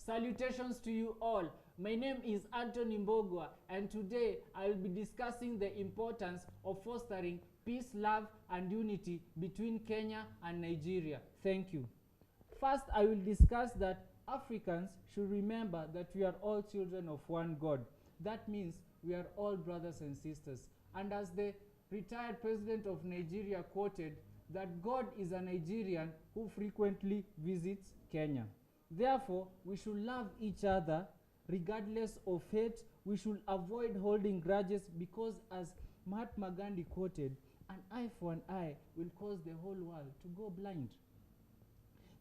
Salutations to you all. My name is Anthony Mbogwa, and today I will be discussing the importance of fostering peace, love, and unity between Kenya and Nigeria. Thank you. First, I will discuss that Africans should remember that we are all children of one God. That means we are all brothers and sisters. And as the retired president of Nigeria quoted, that God is a Nigerian who frequently visits Kenya. Therefore, we should love each other regardless of hate. We should avoid holding grudges because, as Mahatma Gandhi quoted, an eye for an eye will cause the whole world to go blind.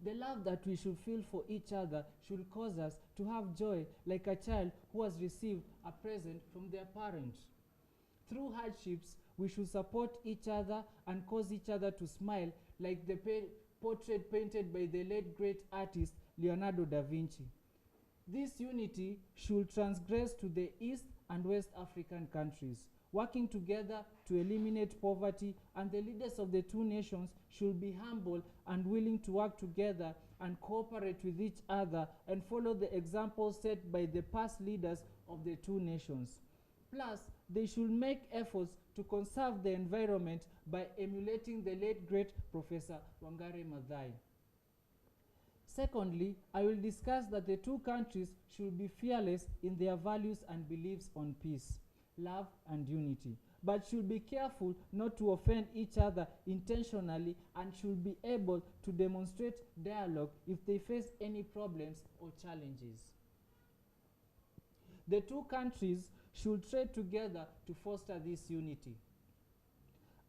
The love that we should feel for each other should cause us to have joy like a child who has received a present from their parent. Through hardships, we should support each other and cause each other to smile like the portrait painted by the late great artist Leonardo da Vinci. This unity should transgress to the East and West African countries, working together to eliminate poverty, and the leaders of the two nations should be humble and willing to work together and cooperate with each other and follow the examples set by the past leaders of the two nations. Plus, they should make efforts to conserve the environment by emulating the late great Professor Wangari Maathai. Secondly, I will discuss that the two countries should be fearless in their values and beliefs on peace, love, and unity, but should be careful not to offend each other intentionally and should be able to demonstrate dialogue if they face any problems or challenges. The two countries should trade together to foster this unity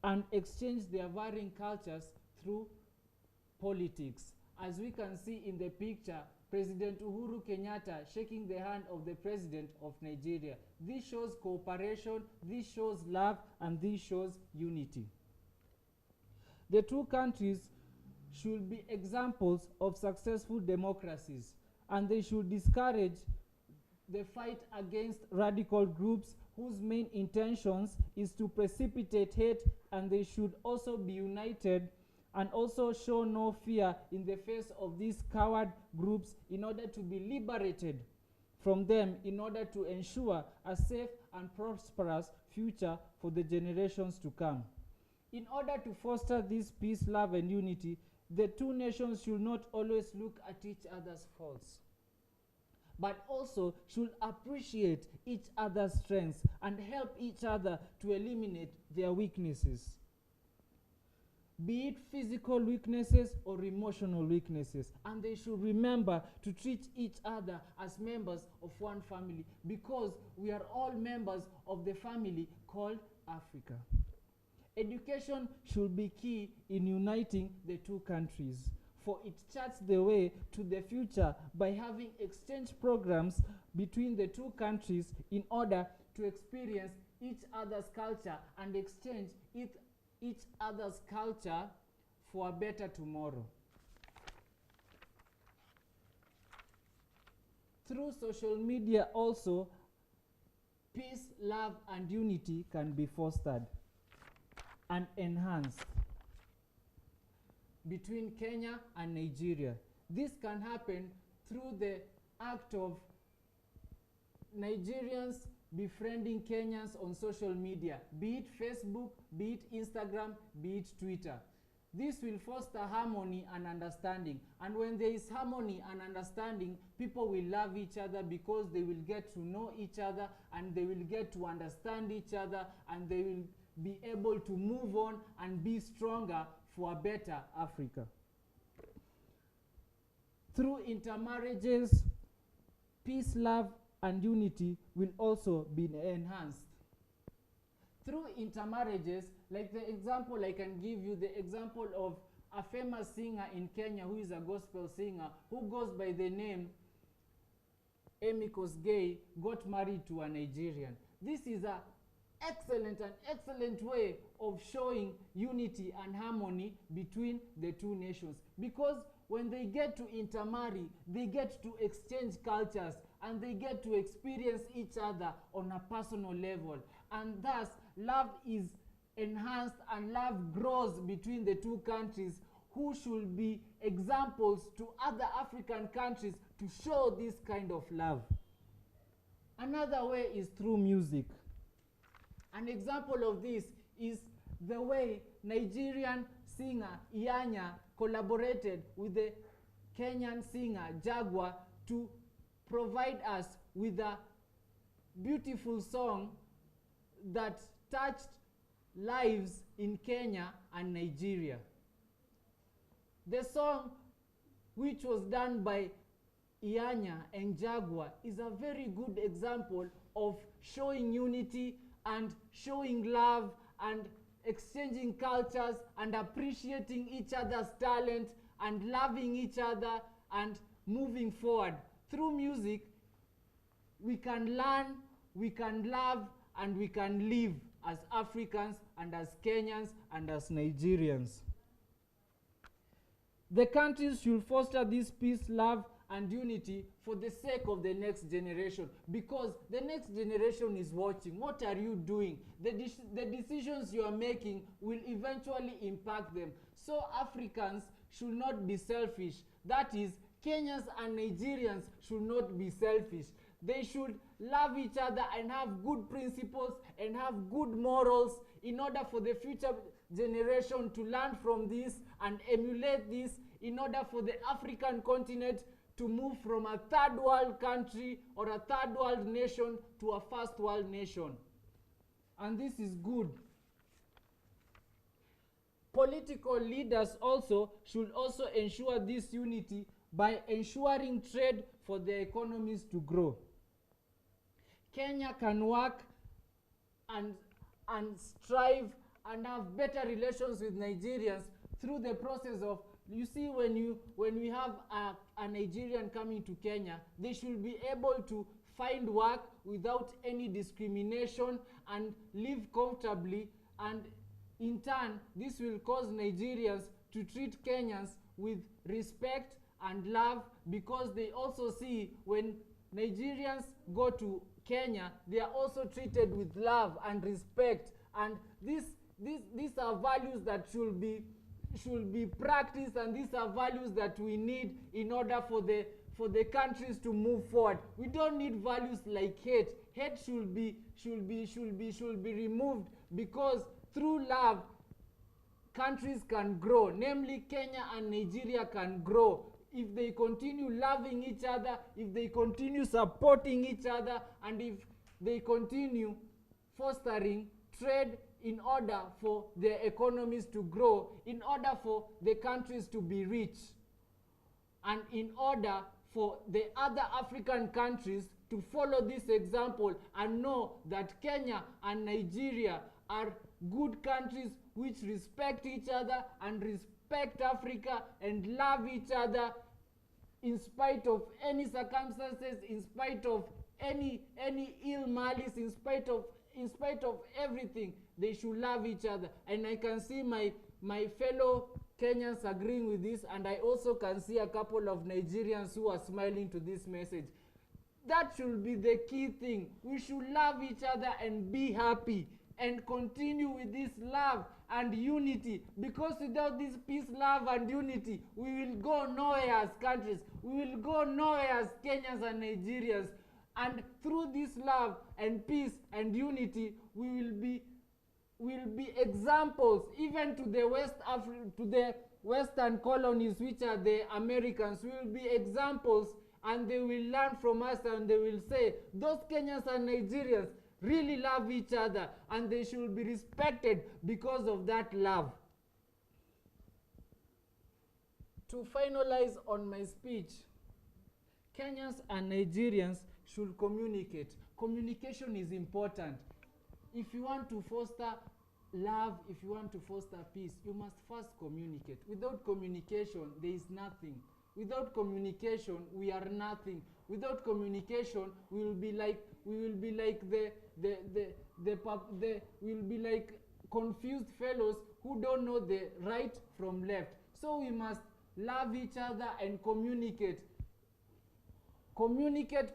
and exchange their varying cultures through politics. As we can see in the picture, President Uhuru Kenyatta shaking the hand of the President of Nigeria. This shows cooperation, this shows love, and this shows unity. The two countries should be examples of successful democracies, and they should discourage the fight against radical groups whose main intentions is to precipitate hate, and they should also be united and also show no fear in the face of these coward groups in order to be liberated from them, in order to ensure a safe and prosperous future for the generations to come. In order to foster this peace, love, and unity, the two nations should not always look at each other's faults, but also should appreciate each other's strengths and help each other to eliminate their weaknesses, be it physical weaknesses or emotional weaknesses. And they should remember to treat each other as members of one family, because we are all members of the family called Africa. Education should be key in uniting the two countries, for it charts the way to the future by having exchange programs between the two countries in order to experience each other's culture and exchange each other's culture for a better tomorrow. Through social media also, peace, love, and unity can be fostered and enhanced between Kenya and Nigeria. This can happen through the act of Nigerians befriending Kenyans on social media, be it Facebook, be it Instagram, be it Twitter. This will foster harmony and understanding. And when there is harmony and understanding, people will love each other because they will get to know each other and they will get to understand each other and they will be able to move on and be stronger for a better Africa. Through intermarriages, peace, love, and unity will also be enhanced. Through intermarriages, like the example I can give you, the example of a famous singer in Kenya who is a gospel singer who goes by the name Emikos Gay, got married to a Nigerian. This is an excellent way of showing unity and harmony between the two nations, because when they get to intermarry, they get to exchange cultures and they get to experience each other on a personal level, and thus love is enhanced and love grows between the two countries, who should be examples to other African countries to show this kind of love. Another way is through music. An example of this is the way Nigerian singer Iyanya collaborated with the Kenyan singer Jaguar to provide us with a beautiful song that touched lives in Kenya and Nigeria. The song, which was done by Iyanya and Jaguar, is a very good example of showing unity and showing love and exchanging cultures and appreciating each other's talent and loving each other and moving forward. Through music, we can learn, we can love, and we can live as Africans and as Kenyans and as Nigerians. The countries should foster this peace, love, and unity for the sake of the next generation, because the next generation is watching. What are you doing? The decisions you are making will eventually impact them. So Africans should not be selfish. That is, Kenyans and Nigerians should not be selfish. They should love each other and have good principles and have good morals in order for the future generation to learn from this and emulate this, in order for the African continent to move from a third world country or a third world nation to a first world nation. And this is good. Political leaders also should also ensure this unity by ensuring trade for their economies to grow. Kenya can work and strive and have better relations with Nigerians through the process of, you see, when we have a Nigerian coming to Kenya, they should be able to find work without any discrimination and live comfortably, and in turn this will cause Nigerians to treat Kenyans with respect and love, because they also see when Nigerians go to Kenya, they are also treated with love and respect, and these are values that should be practiced, and these are values that we need in order for the countries to move forward. We don't need values like hate. Hate should be removed, because through love countries can grow. Namely, Kenya and Nigeria can grow if they continue loving each other, if they continue supporting each other, and if they continue fostering trade in order for their economies to grow, in order for the countries to be rich, and in order for the other African countries to follow this example and know that Kenya and Nigeria are good countries which respect each other and respect Africa and love each other in spite of any circumstances, in spite of any ill malice, in spite of everything. They should love each other. And I can see my fellow Kenyans agreeing with this, and I also can see a couple of Nigerians who are smiling to this message. That should be the key thing. We should love each other and be happy and continue with this love and unity, because without this peace, love, and unity, we will go nowhere as countries. We will go nowhere as Kenyans and Nigerians. And through this love and peace and unity, we will be examples even to the Western colonies, which are the Americans. We will be examples, and they will learn from us, and they will say, those Kenyans and Nigerians really love each other, and they should be respected because of that love. To finalize on my speech, Kenyans and Nigerians should communicate. Communication is important. If you want to foster love, if you want to foster peace, you must first communicate. Without communication, there is nothing. Without communication, we are nothing. Without communication, we will be like confused fellows who don't know the right from left. So we must love each other and communicate. Communicate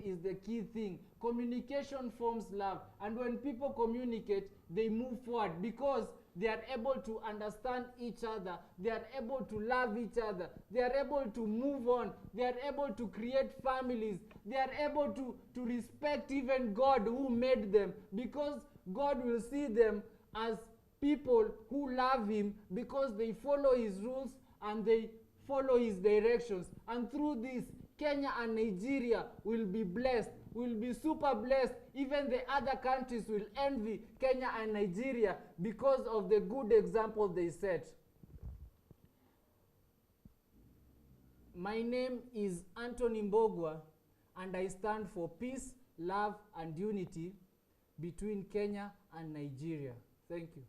is the key thing. Communication forms love, and when people communicate, they move forward, because they are able to understand each other, they are able to love each other, they are able to move on, they are able to create families, they are able to respect even God who made them, because God will see them as people who love him because they follow his rules and they follow his directions. And through this, Kenya and Nigeria will be blessed, will be super blessed. Even the other countries will envy Kenya and Nigeria because of the good example they set. My name is Anthony Mbogwa, and I stand for peace, love, and unity between Kenya and Nigeria. Thank you.